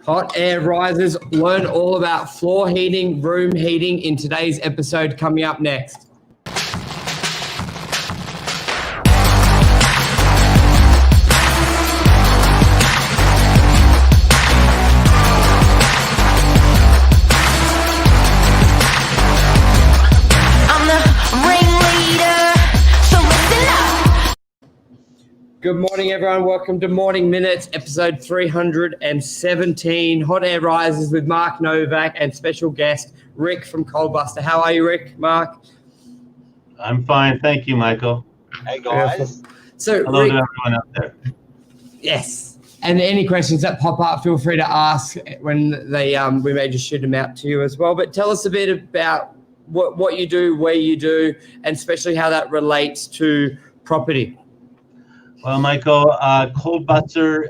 Hot Air Rises. Learn all about floor heating, room heating in today's episode coming up next. Good morning, everyone. Welcome to Morning Minutes, episode 317, Hot Air Rises with Mark Novak and special guest Rick from COLDBUSTER. How are you, Rick? Mark? I'm fine. Thank you, Michael. Hey, guys. So, hello Rick, to everyone out there. Yes. And any questions that pop up, feel free to ask when they we may just shoot them out to you as well. But tell us a bit about what you do, where you do, and especially how that relates to property. Well, Michael, COLDBUSTER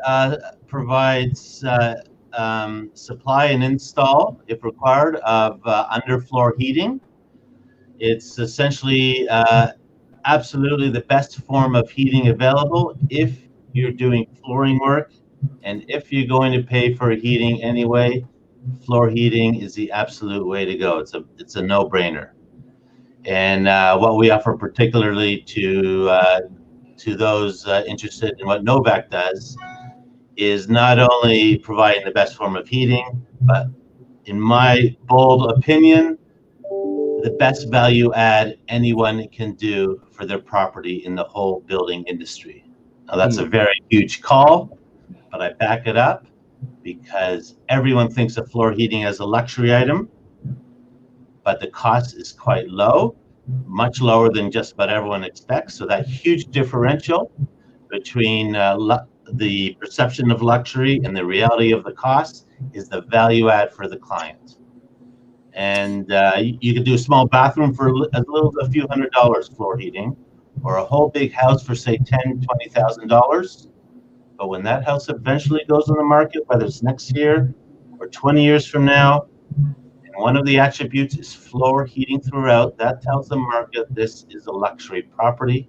provides supply and install, if required, of underfloor heating. It's essentially absolutely the best form of heating available if you're doing flooring work, and if you're going to pay for heating anyway, floor heating is the absolute way to go. It's a no-brainer. And what we offer particularly to those interested in what Novak does is not only providing the best form of heating, but in my bold opinion, the best value add anyone can do for their property in the whole building industry. Now that's a very huge call, but I back it up because everyone thinks of floor heating as a luxury item, but the cost is quite low. Much lower than just about everyone expects. So that huge differential between the perception of luxury and the reality of the cost is the value add for the client. And you could do a small bathroom for as little as a few $100s floor heating, or a whole big house for say $10,000, $20,000. But when that house eventually goes on the market, whether it's next year or 20 years from now, one of the attributes is floor heating throughout. That tells the market this is a luxury property,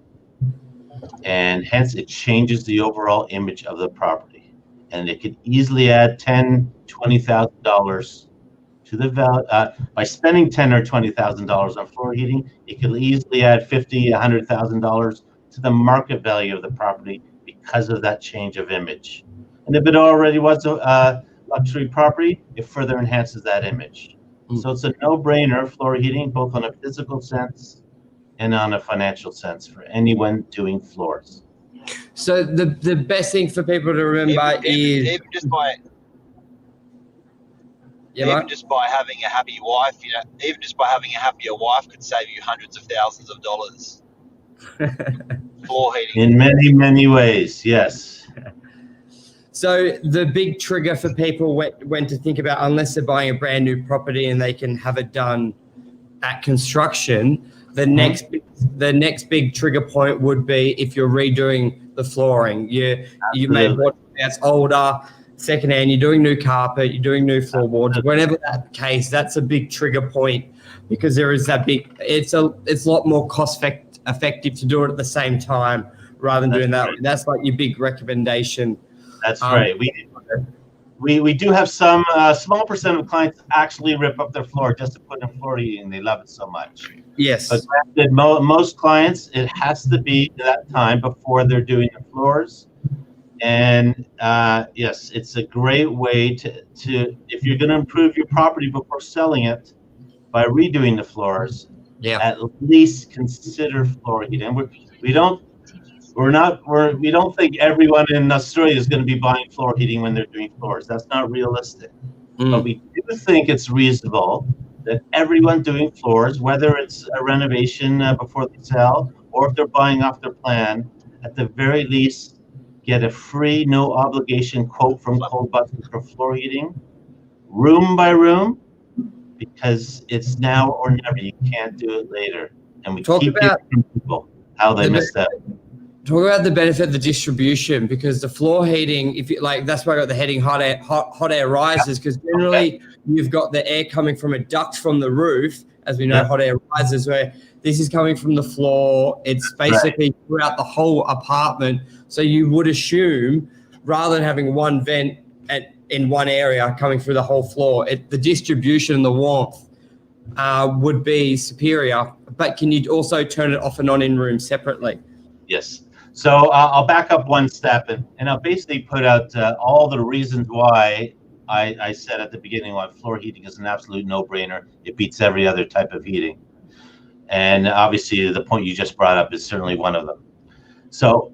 and hence it changes the overall image of the property. And it could easily add $10,000, $20,000 to the value by spending $10,000 or $20,000 on floor heating. It could easily add $50,000, $100,000 to the market value of the property because of that change of image. And if it already was a luxury property, it further enhances that image. So it's a no-brainer, floor heating, both on a physical sense and on a financial sense for anyone doing floors. So the best thing for people to remember is even just by having a happy wife, even just by having a happier wife could save you hundreds of thousands of dollars. Floor heating. In many, many ways, yes. So the big trigger for people when to think about, unless they're buying a brand new property and they can have it done at construction, the next big trigger point would be if you're redoing the flooring. You may have bought a house older, secondhand, you're doing new carpet, you're doing new floorboards. Whenever that's the case, that's a big trigger point because there is that big. It's a lot more cost effective to do it at the same time rather than doing that. That's like your big recommendation. That's right. We do have some small percent of clients actually rip up their floor just to put in floor heating. They love it so much. Yes. But granted, most clients, it has to be that time before they're doing the floors. And yes, it's a great way to if you're going to improve your property before selling it by redoing the floors. Yeah. At least consider floor heating. We don't think everyone in Australia is going to be buying floor heating when they're doing floors. That's not realistic. But we do think it's reasonable that everyone doing floors, whether it's a renovation before they sell, or if they're buying off their plan, at the very least, get a free, no obligation quote from COLDBUSTER for floor heating, room by room, because it's now or never. You can't do it later. And we keep giving people how they missed that. Talk about the benefit of the distribution, because the floor heating, if you like, that's why I got the heading hot air rises, because generally you've got the air coming from a duct from the roof, as we know, hot air rises, where this is coming from the floor. It's basically throughout the whole apartment. So you would assume, rather than having one vent in one area coming through the whole floor, the distribution and the warmth would be superior. But can you also turn it off and on in rooms separately? Yes. So I'll back up one step, and I'll basically put out all the reasons why I said at the beginning why floor heating is an absolute no-brainer. It beats every other type of heating. And obviously the point you just brought up is certainly one of them. So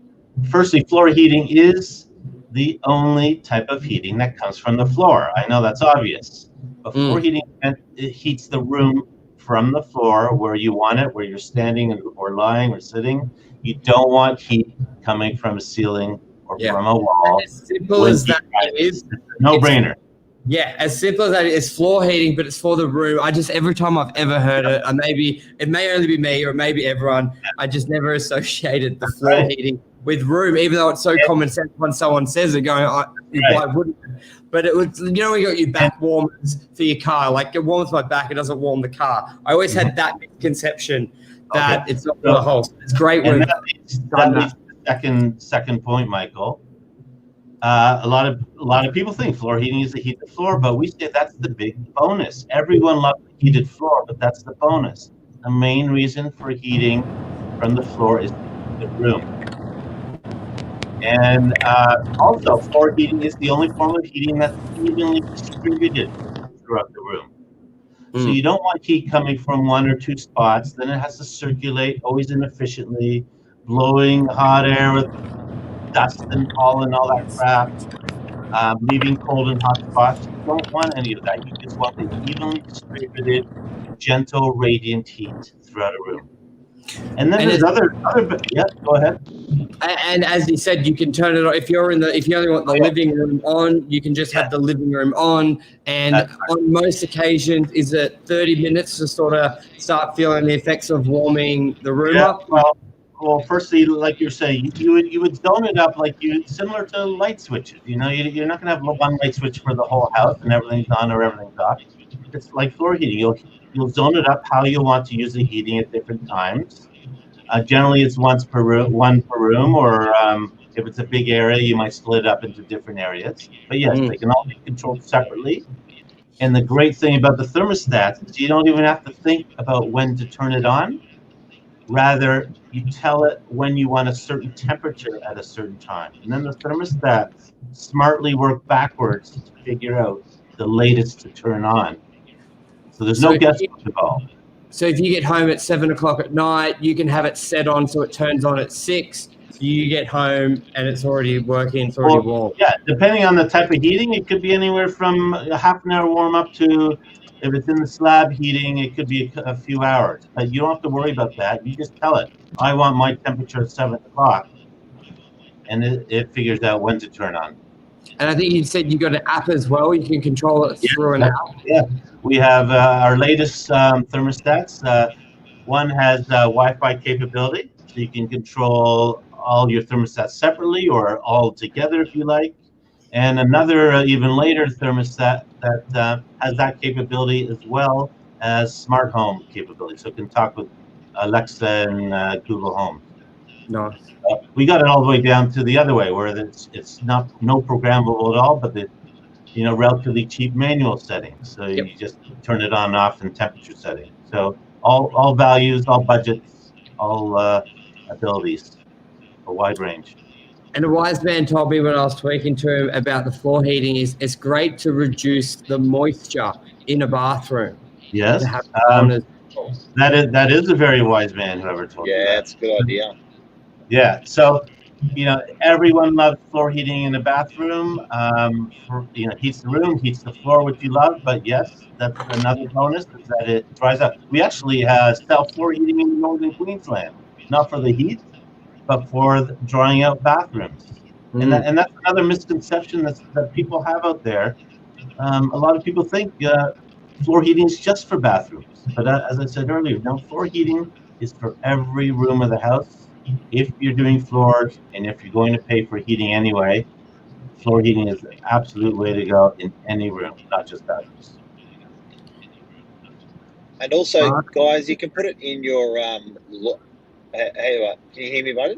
firstly, floor heating is the only type of heating that comes from the floor. I know that's obvious, but floor heating, it heats the room from the floor where you want it, where you're standing or lying or sitting. You don't want heat coming from a ceiling or from a wall. As simple as that is, no-brainer. Yeah, as simple as that is, floor heating, but it's for the room. Every time I've ever heard it, it may only be me or maybe everyone, I just never associated the floor heating with room, even though it's so common sense when someone says it, going, why wouldn't it? But it was, you know, you got your back warmers for your car, like it warms my back, it doesn't warm the car. I always had that misconception that it's not for the whole. It's great when that leads to the second point, Michael. A lot of people think floor heating is the heat the floor, but we say that's the big bonus. Everyone loves the heated floor, but that's the bonus. The main reason for heating from the floor is the room. And also, floor heating is the only form of heating that's evenly distributed throughout the room. So you don't want heat coming from one or two spots. Then it has to circulate always inefficiently, blowing hot air with dust and pollen, all that crap, leaving cold and hot spots. You don't want any of that. You just want the evenly distributed, gentle, radiant heat throughout a room. And then there's other. Yeah, go ahead. And as you said, you can turn it on if you only want the living room on. You can just have the living room on. And on most occasions, is it 30 minutes to sort of start feeling the effects of warming the room up? Well, firstly, like you're saying, you would zone it up similar to light switches. You know, you're not going to have one light switch for the whole house and everything's on or everything's off. It's like floor heating. You'll zone it up how you want to use the heating at different times. Generally, it's one per room, or if it's a big area, you might split it up into different areas. But yes, they can all be controlled separately. And the great thing about the thermostats is you don't even have to think about when to turn it on. Rather, you tell it when you want a certain temperature at a certain time. And then the thermostats smartly work backwards to figure out the latest to turn on. So there's no guesswork involved. So if you get home at 7 o'clock at night, you can have it set on so it turns on at 6. You get home and it's already working, it's already warm. Yeah, depending on the type of heating, it could be anywhere from a half an hour warm up to, if it's in the slab heating, it could be a few hours. But you don't have to worry about that. You just tell it, I want my temperature at 7 o'clock. And it figures out when to turn on. And I think you said you got an app as well. You can control it through an app. Yeah, we have our latest thermostats. One has Wi-Fi capability, so you can control all your thermostats separately or all together if you like. And another even later thermostat that has that capability as well as smart home capability, so it can talk with Alexa and Google Home. Nice. We got it all the way down to the other way, where it's no programmable at all, but the relatively cheap manual settings. So you just turn it on and off in temperature setting. So all values, all budgets, all abilities, a wide range. And a wise man told me when I was talking to him about the floor heating is it's great to reduce the moisture in a bathroom. Yes, that is a very wise man, whoever told you that. Yeah, that's a good idea. Yeah, so everyone loves floor heating in the bathroom. Heats the room, heats the floor, which you love. But yes, that's another bonus is that it dries out. We actually sell floor heating in northern Queensland, not for the heat, but for drying out bathrooms. And that's another misconception that people have out there. A lot of people think floor heating is just for bathrooms, but as I said earlier, no, floor heating is for every room of the house. If you're doing floors and if you're going to pay for heating anyway, floor heating is the absolute way to go in any room, not just bathrooms. And also, guys, you can put it in your hey, can you hear me, buddy?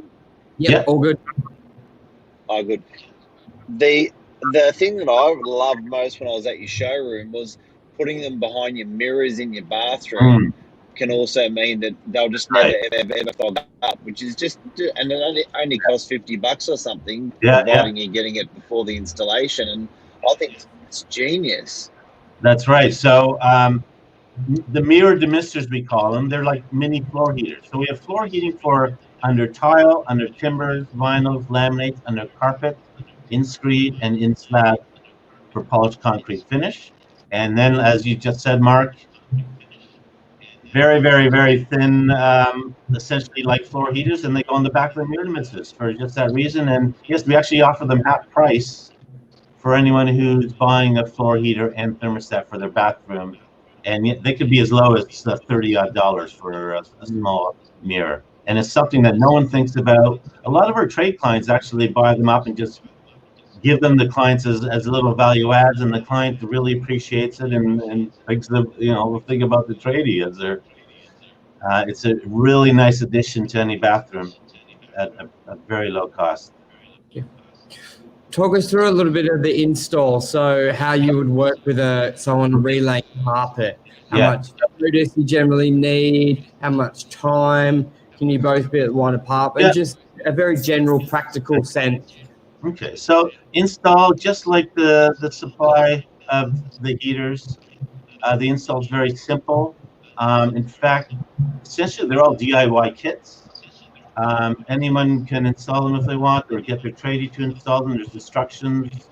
Yeah, all good. Oh, good. The the thing that I loved most when I was at your showroom was putting them behind your mirrors in your bathroom. Can also mean that they'll just never Right. ever fog up, which is just, and it only costs $50 or something, Yeah, providing you're getting it before the installation. And I think it's genius. That's right. So the mirror demisters, we call them, they're like mini floor heaters. So we have floor heating for under tile, under timbers, vinyls, laminates, under carpet, in screed, and in slab for polished concrete finish. And then, as you just said, Mark, very, very, very thin, essentially like floor heaters, and they go on the back of the mirror demisters for just that reason. And yes, we actually offer them half price for anyone who's buying a floor heater and thermostat for their bathroom. And yet they could be as low as $30 for a small mirror. And it's something that no one thinks about. A lot of our trade clients actually buy them up and just give them the clients as little value adds, and the client really appreciates it and thinks the think about the tradie as their. It's a really nice addition to any bathroom at a very low cost. Talk us through a little bit of the install. So how you would work with someone relaying carpet. How much notice you generally need, how much time can you both be at one apartment? Just a very general practical sense. Okay, so install just like the supply of the heaters. The install is very simple. In fact, essentially they're all DIY kits. Anyone can install them if they want, or get their tradie to install them. There's instructions,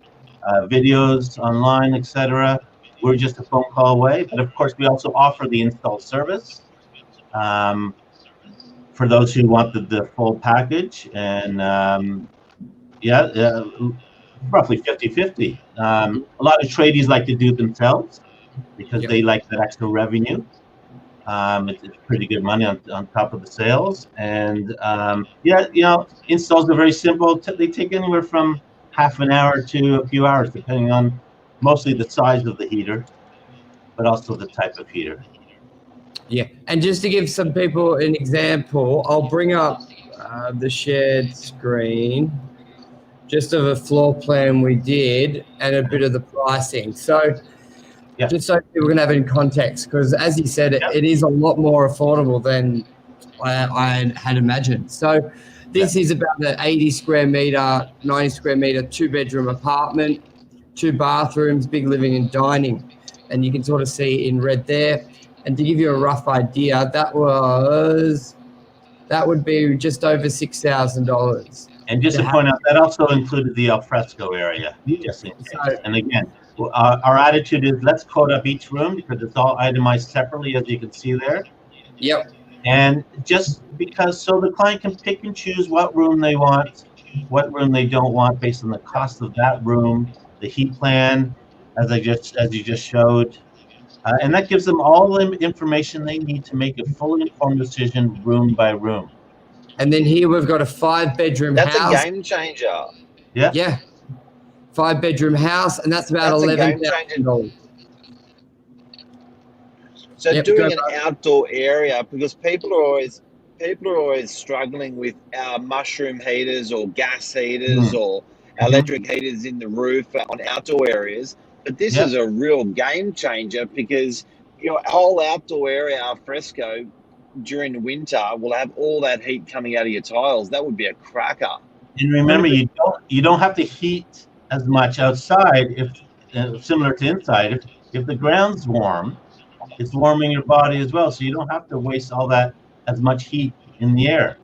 videos online, etc. We're just a phone call away. But of course, we also offer the install service for those who want the full package. And roughly 50-50. A lot of tradies like to do it themselves because they like that extra revenue. It's pretty good money on top of the sales. And installs are very simple. They take anywhere from half an hour to a few hours, depending on mostly the size of the heater, but also the type of heater. Yeah, and just to give some people an example, I'll bring up the shared screen just of a floor plan we did and a bit of the pricing. So just so people can have it in context, because as you said, it is a lot more affordable than I had imagined. So this is about an 80 square meter, 90 square meter, 2-bedroom apartment, 2 bathrooms, big living and dining. And you can sort of see in red there. And to give you a rough idea, that would be just over $6,000. And just to point out, that also included the alfresco area. Just in case. And again, our attitude is let's code up each room because it's all itemized separately, as you can see there. Yep. And just because, so the client can pick and choose what room they want, what room they don't want, based on the cost of that room, the heat plan, as you just showed, and that gives them all the information they need to make a fully informed decision, room by room. And then here we've got a 5-bedroom house. That's a game changer. Yeah. 5-bedroom house, and that's about $11,000. So doing an outdoor area, because people are always struggling with our mushroom heaters or gas heaters or electric heaters in the roof on outdoor areas. But this is a real game changer because your whole outdoor area al fresco during the winter will have all that heat coming out of your tiles. That would be a cracker. And remember, you don't have to heat as much outside if similar to inside. If the ground's warm, it's warming your body as well, so you don't have to waste all that as much heat in the air.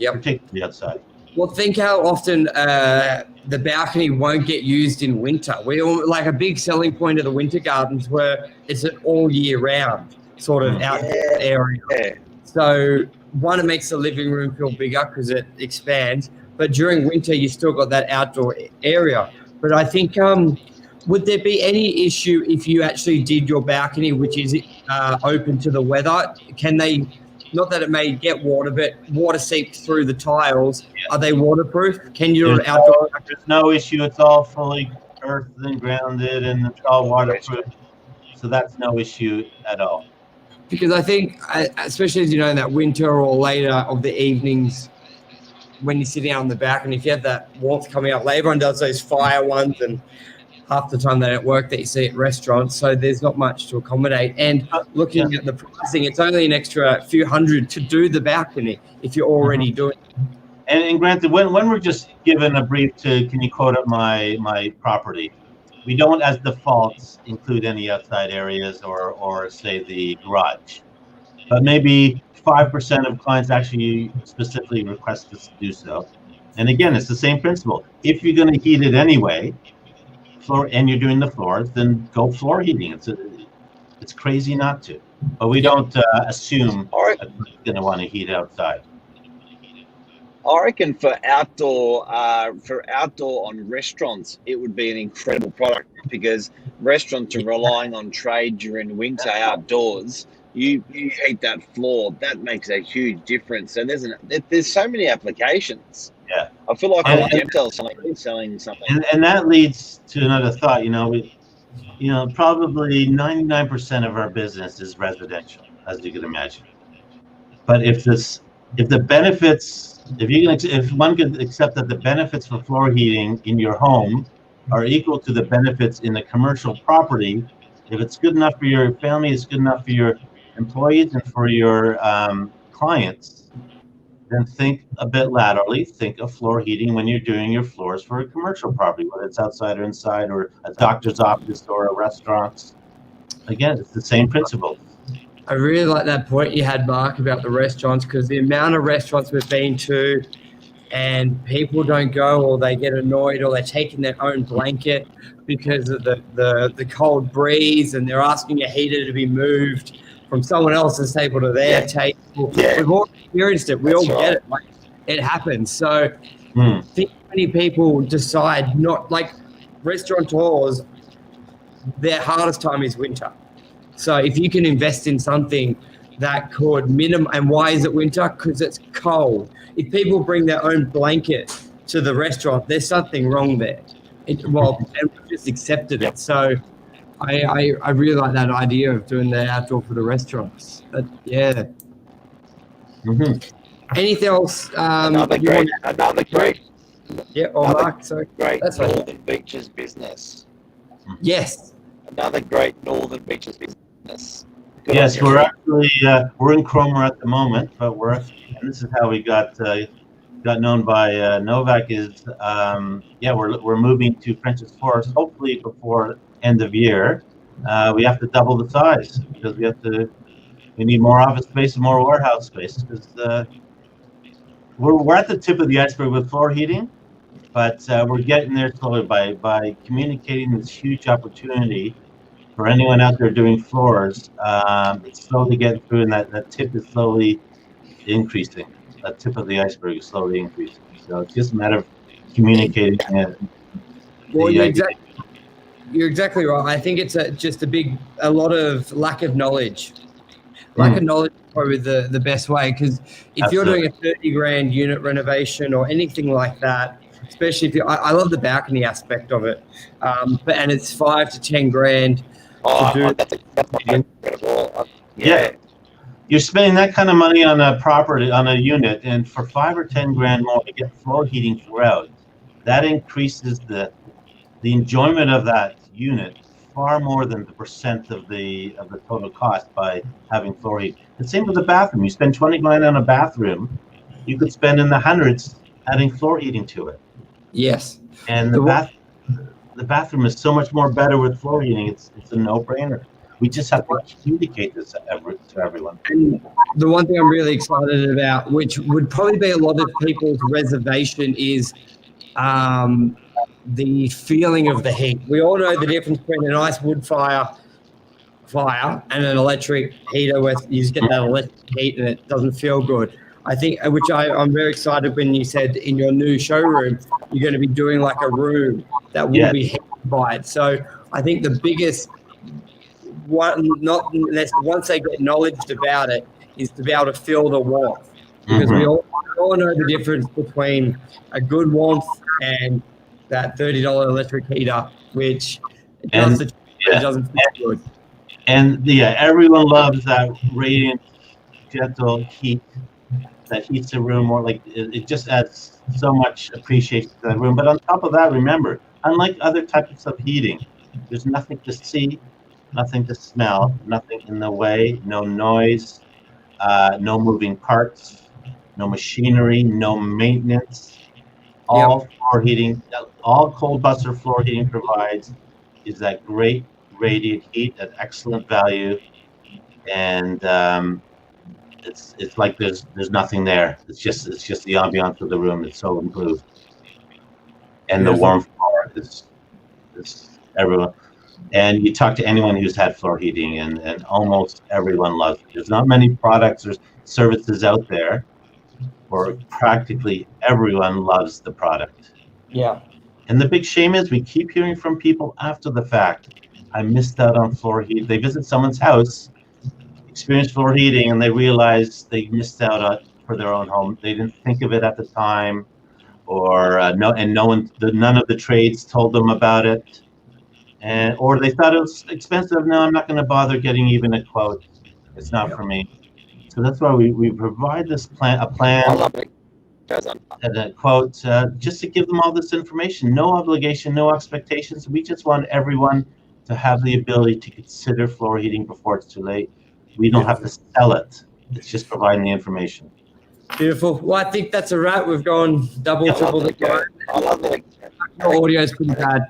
Particularly outside. Well, think how often the balcony won't get used in winter. Like a big selling point of the winter gardens where it's an all year round sort of outdoor area. So one, it makes the living room feel bigger because it expands, but during winter you still got that outdoor area. But I think would there be any issue if you actually did your balcony, which is open to the weather? Can they, not that it may get water, but water seeps through the tiles? Are they waterproof? Can you do an outdoor? There's no issue. It's all fully earthed and grounded, and it's all waterproof. So that's no issue at all. Because I think, especially as you know, in that winter or later of the evenings, when you're sitting out on the balcony, if you have that warmth coming up, everyone does those fire ones, and half the time they don't work that you see at restaurants. So there's not much to accommodate. And looking at the pricing, it's only an extra few hundred to do the balcony if you're already doing it. And granted, when we're just given a brief to, can you quote up my property? We don't, as default, include any outside areas or say the garage. But maybe 5% of clients actually specifically request us to do so. And again, it's the same principle. If you're going to heat it anyway, and you're doing the floors, then go floor heating. It's crazy not to. But we don't assume that we're going to want to heat outside. I reckon for outdoor on restaurants, it would be an incredible product, because restaurants are relying on trade during winter outdoors. You heat that floor, that makes a huge difference. And there's so many applications. Yeah, I feel like Gemtel's selling something. And that leads to another thought. Probably 99% of our business is residential, as you can imagine. But if one could accept that the benefits for floor heating in your home are equal to the benefits in a commercial property, if it's good enough for your family, it's good enough for your employees and for your clients, then think a bit laterally. Think of floor heating when you're doing your floors for a commercial property, whether it's outside or inside, or a doctor's office or a restaurant. Again, it's the same principle. I really like that point you had, Mark, about the restaurants, because the amount of restaurants we've been to and people don't go, or they get annoyed, or they're taking their own blanket because of the cold breeze, and they're asking a heater to be moved from someone else's table to their table. Yeah. We've all experienced it. We all get it. Like, it happens. So think how many people decide not, like restaurateurs, their hardest time is winter. So if you can invest in something that could minimum, and why is it winter? Because it's cold. If people bring their own blanket to the restaurant, there's something wrong there. And we just accepted it. So I really like that idea of doing the outdoor for the restaurants. But yeah. Anything else? Another great. Yeah, Mark, sorry. Great Northern Beaches business. Yes. Another great Northern Beaches business. Yes, we're actually we're in Cromer at the moment, but and this is how we got known by Novak. Is we're moving to French's Forest, hopefully before end of year. We have to double the size because we need more office space and more warehouse space, because we're at the tip of the iceberg with floor heating, but we're getting there slowly by communicating this huge opportunity for anyone out there doing floors. It's slowly getting through, and that tip is slowly increasing. That tip of the iceberg is slowly increasing. So it's just a matter of communicating. You're exactly right. I think it's just a lot of lack of knowledge. Lack of knowledge is probably the best way, because if you're doing a 30 grand unit renovation or anything like that, especially if I love the balcony aspect of it, and it's 5 to 10 grand. That's incredible. Yeah. You're spending that kind of money on a property, on a unit, and for 5 or 10 grand more to get floor heating throughout, that increases the enjoyment of that unit far more than the percent of the total cost by having floor heat. The same with the bathroom. You spend 20 grand on a bathroom, you could spend in the hundreds adding floor heating to it. Yes. And the bathroom is so much more better with floor heating. It's a no-brainer. We just have to communicate this to everyone. And the one thing I'm really excited about, which would probably be a lot of people's reservation, is the feeling of the heat. We all know the difference between a nice wood fire and an electric heater, where you just get that electric heat and it doesn't feel good. I think, which I'm very excited when you said in your new showroom, you're going to be doing like a room that will be heated by it. So I think the biggest one, not unless once they get knowledge about it, is to be able to feel the warmth. Because we all know the difference between a good warmth and that $30 electric heater, which doesn't feel good. And everyone loves that radiant, gentle heat that heats the room more. Like it just adds so much appreciation to that room. But on top of that, remember, unlike other types of heating, there's nothing to see, nothing to smell, nothing in the way, no noise, no moving parts, no machinery, no maintenance. All floor heating, all COLDBUSTER floor heating provides is that great radiant heat at excellent value, and it's like there's nothing there. It's just the ambiance of the room. It's so improved, and the warm floor is everyone. And you talk to anyone who's had floor heating, and almost everyone loves it. There's not many products or services out there where practically everyone loves the product. Yeah. And the big shame is we keep hearing from people after the fact, I missed out on floor heat. They visit someone's house, experience floor heating, and they realize they missed out on for their own home. They didn't think of it at the time, or none of the trades told them about it. Or they thought it was expensive. No, I'm not going to bother getting even a quote. It's not for me. So that's why we provide this plan, a plan, and a quote, just to give them all this information. No obligation, no expectations. We just want everyone to have the ability to consider floor heating before it's too late. We don't have to sell it. It's just providing the information. Beautiful. Well, I think that's a wrap. We've gone double, triple the time. I love it. Your audio's pretty bad.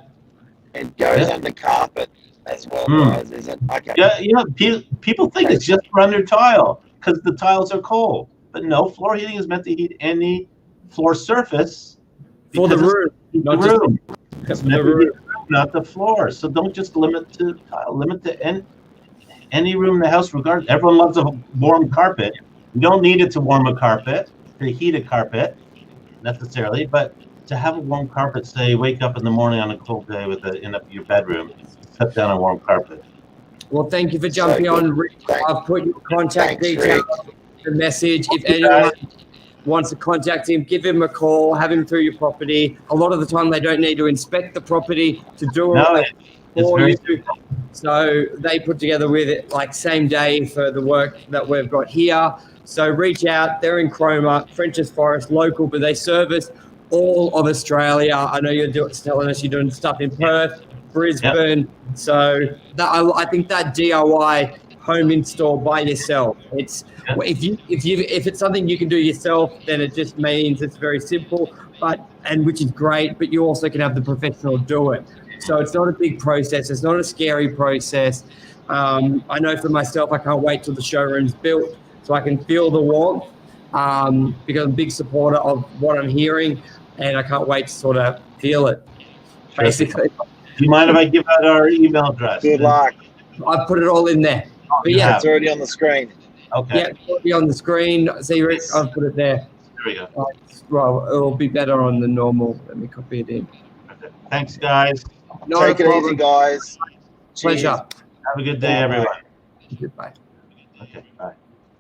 It goes under carpet as well, guys, is it? Okay. Yeah. People think it's just for under tile because the tiles are cold, but no. Floor heating is meant to heat any floor surface For the room, not the room. It's meant to heat the room, not the floor. So don't just limit to tile. Limit to any room in the house. Regardless, everyone loves a warm carpet. You don't need it to warm a carpet, to heat a carpet necessarily, but to have a warm carpet, say, wake up in the morning on a cold day in your bedroom, set down a warm carpet. Well, thank you for jumping on. Rick. I've put your contact details, the message. If anyone wants to contact him, give him a call, have him through your property. A lot of the time, they don't need to inspect the property to do it. So they put together with it like same day for the work that we've got here. So reach out. They're in Cromer, French's Forest, local, but they service all of Australia. I know you're telling us you're doing stuff in Perth, Brisbane. Yep. So I think that DIY home install by yourself. It's if it's something you can do yourself, then it just means it's very simple. Which is great. But you also can have the professional do it. So it's not a big process. It's not a scary process. I know for myself, I can't wait till the showroom's built so I can feel the warmth because I'm a big supporter of what I'm hearing, and I can't wait to sort of feel it, basically. Do you mind if I give out our email address? Good luck. I've put it all in there. But yeah, it's already on the screen. Okay. Yeah, it's already on the screen. See, Rick, I've put it there. There we go. Well, it'll be better on the normal. Let me copy it in. Okay. Thanks, guys. Take it easy, guys. Pleasure. Have a good day, everyone. Goodbye. Okay, bye.